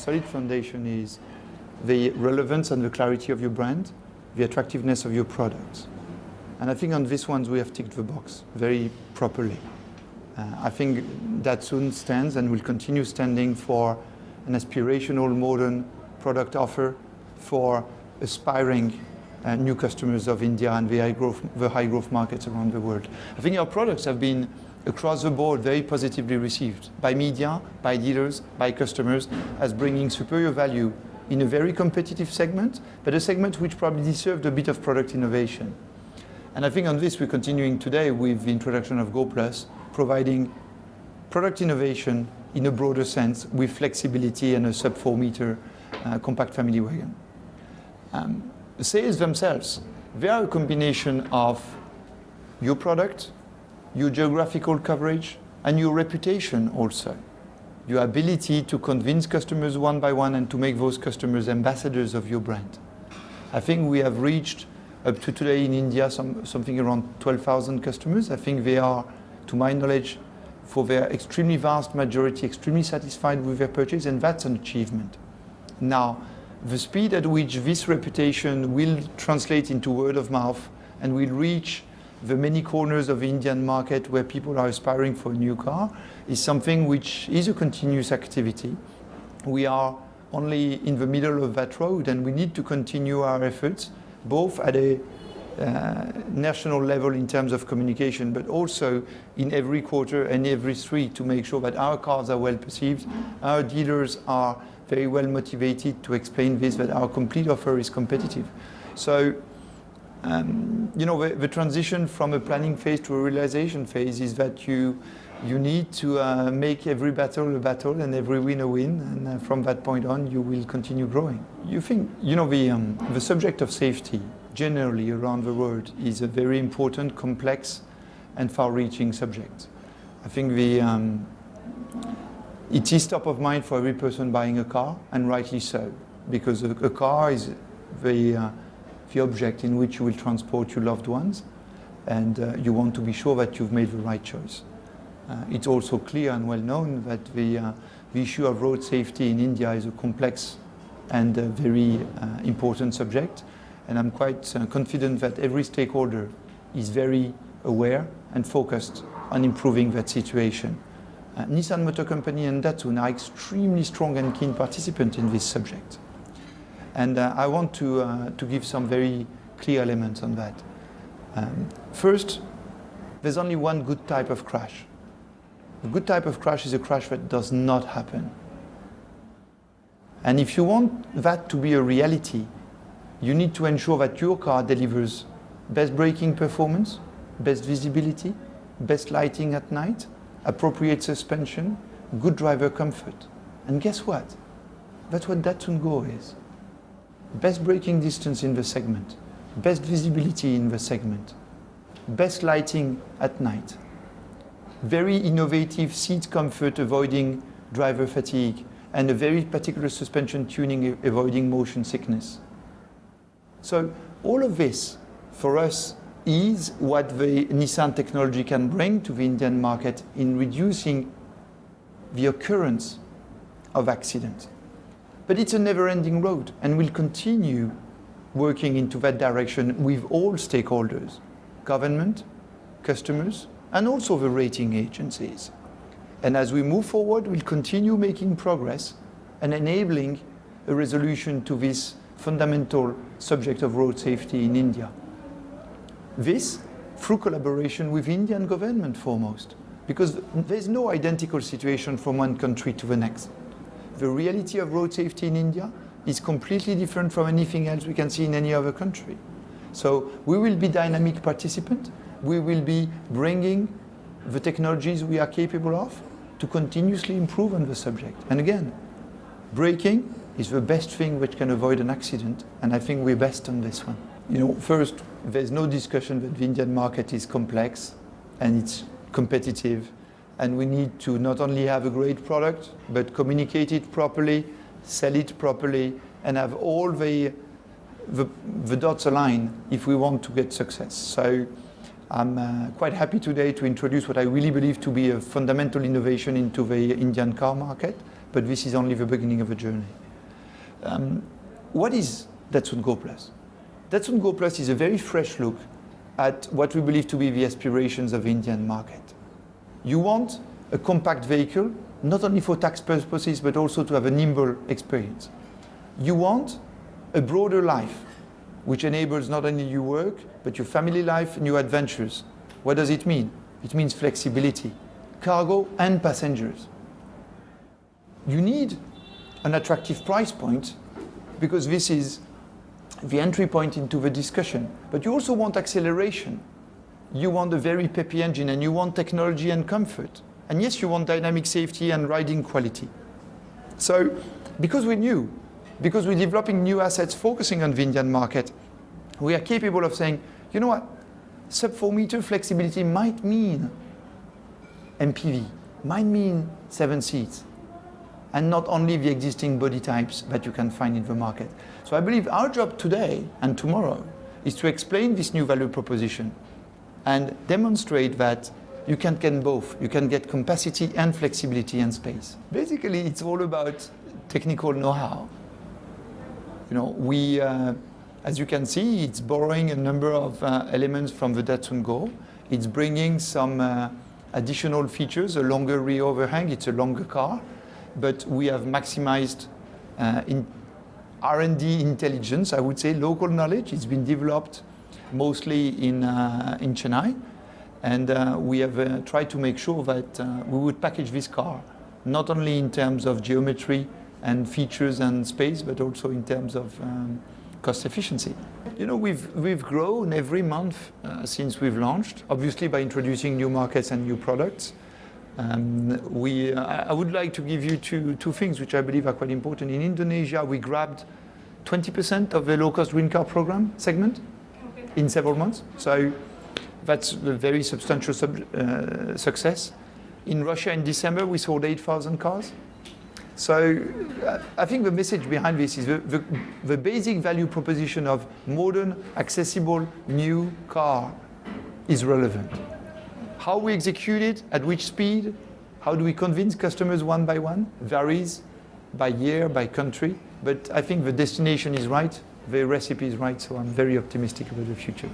solid foundation is the relevance and the clarity of your brand, the attractiveness of your products. And I think on this one we have ticked the box very properly. I think Datsun stands and will continue standing for an aspirational modern product offer for aspiring new customers of India and the high growth markets around the world. I think our products have been across the board very positively received by media, by dealers, by customers as bringing superior value in a very competitive segment, but a segment which probably deserved a bit of product innovation. And I think on this we're continuing today with the introduction of Go Plus, providing product innovation in a broader sense with flexibility and a sub 4 meter compact family wagon. The sales themselves, they are a combination of your product, your geographical coverage, and your reputation also. Your ability to convince customers one by one and to make those customers ambassadors of your brand. I think we have reached up to today in India something around 12,000 customers. I think they are, to my knowledge, for their extremely vast majority, extremely satisfied with their purchase, and that's an achievement. Now, the speed at which this reputation will translate into word of mouth and will reach the many corners of the Indian market where people are aspiring for a new car is something which is a continuous activity. We are only in the middle of that road and we need to continue our efforts both at a national level in terms of communication, but also in every quarter and every street to make sure that our cars are well perceived, our dealers are very well motivated to explain this, that our complete offer is competitive. So, the transition from a planning phase to a realization phase is that you need to make every battle a battle and every win a win, and from that point on you will continue growing. You think, the subject of safety generally around the world is a very important, complex and far-reaching subject. I think it is top of mind for every person buying a car, and rightly so, because a car is the object in which you will transport your loved ones, and you want to be sure that you've made the right choice. It's also clear and well known that the issue of road safety in India is a complex and very important subject, and I'm quite confident that every stakeholder is very aware and focused on improving that situation. Nissan Motor Company and Datsun are extremely strong and keen participants in this subject. And I want to give some very clear elements on that. First, there's only one good type of crash. A good type of crash is a crash that does not happen. And if you want that to be a reality, you need to ensure that your car delivers best braking performance, best visibility, best lighting at night, appropriate suspension, good driver comfort. And guess what? That's what Datsun Go is. Best braking distance in the segment, best visibility in the segment, best lighting at night, very innovative seat comfort avoiding driver fatigue, and a very particular suspension tuning avoiding motion sickness. So all of this for us is what the Nissan technology can bring to the Indian market in reducing the occurrence of accidents. But it's a never-ending road, and we'll continue working into that direction with all stakeholders, government, customers, and also the rating agencies. And as we move forward, we'll continue making progress and enabling a resolution to this fundamental subject of road safety in India. This through collaboration with the Indian government foremost, because there's no identical situation from one country to the next. The reality of road safety in India is completely different from anything else we can see in any other country. So we will be dynamic participant. We will be bringing the technologies we are capable of to continuously improve on the subject. And again, braking is the best thing which can avoid an accident, and I think we're best on this one. First, there's no discussion that the Indian market is complex and it's competitive, and we need to not only have a great product, but communicate it properly, sell it properly, and have all the dots aligned if we want to get success. So I'm quite happy today to introduce what I really believe to be a fundamental innovation into the Indian car market, but this is only the beginning of a journey. What is Datsun Go Plus? Datsun Go Plus is a very fresh look at what we believe to be the aspirations of the Indian market. You want a compact vehicle, not only for tax purposes, but also to have a nimble experience. You want a broader life, which enables not only your work, but your family life and your adventures. What does it mean? It means flexibility, cargo and passengers. You need an attractive price point because this is the entry point into the discussion. But you also want acceleration. You want a very peppy engine and you want technology and comfort. And yes, you want dynamic safety and riding quality. So, because we're new, because we're developing new assets focusing on the Indian market, we are capable of saying, you know what, sub-4 meter flexibility might mean MPV, might mean 7 seats, and not only the existing body types that you can find in the market. So I believe our job today and tomorrow is to explain this new value proposition and demonstrate that you can get both. You can get capacity and flexibility and space. Basically, it's all about technical know-how. You know, we, as you can see, it's borrowing a number of elements from the Datsun Go. It's bringing some additional features, a longer rear overhang, it's a longer car, but we have maximized in R&D intelligence, I would say, local knowledge. It's been developed mostly in Chennai, and we have tried to make sure that we would package this car, not only in terms of geometry and features and space, but also in terms of cost efficiency. You know, we've grown every month since we've launched, obviously by introducing new markets and new products. I would like to give you two things which I believe are quite important. In Indonesia, we grabbed 20% of the low-cost green car program segment in several months. So that's a very substantial success. In Russia in December, we sold 8,000 cars. So I think the message behind this is the basic value proposition of modern, accessible, new car is relevant. How we execute it, at which speed, how do we convince customers one by one, varies by year, by country. But I think the destination is right, the recipe is right, so I'm very optimistic about the future.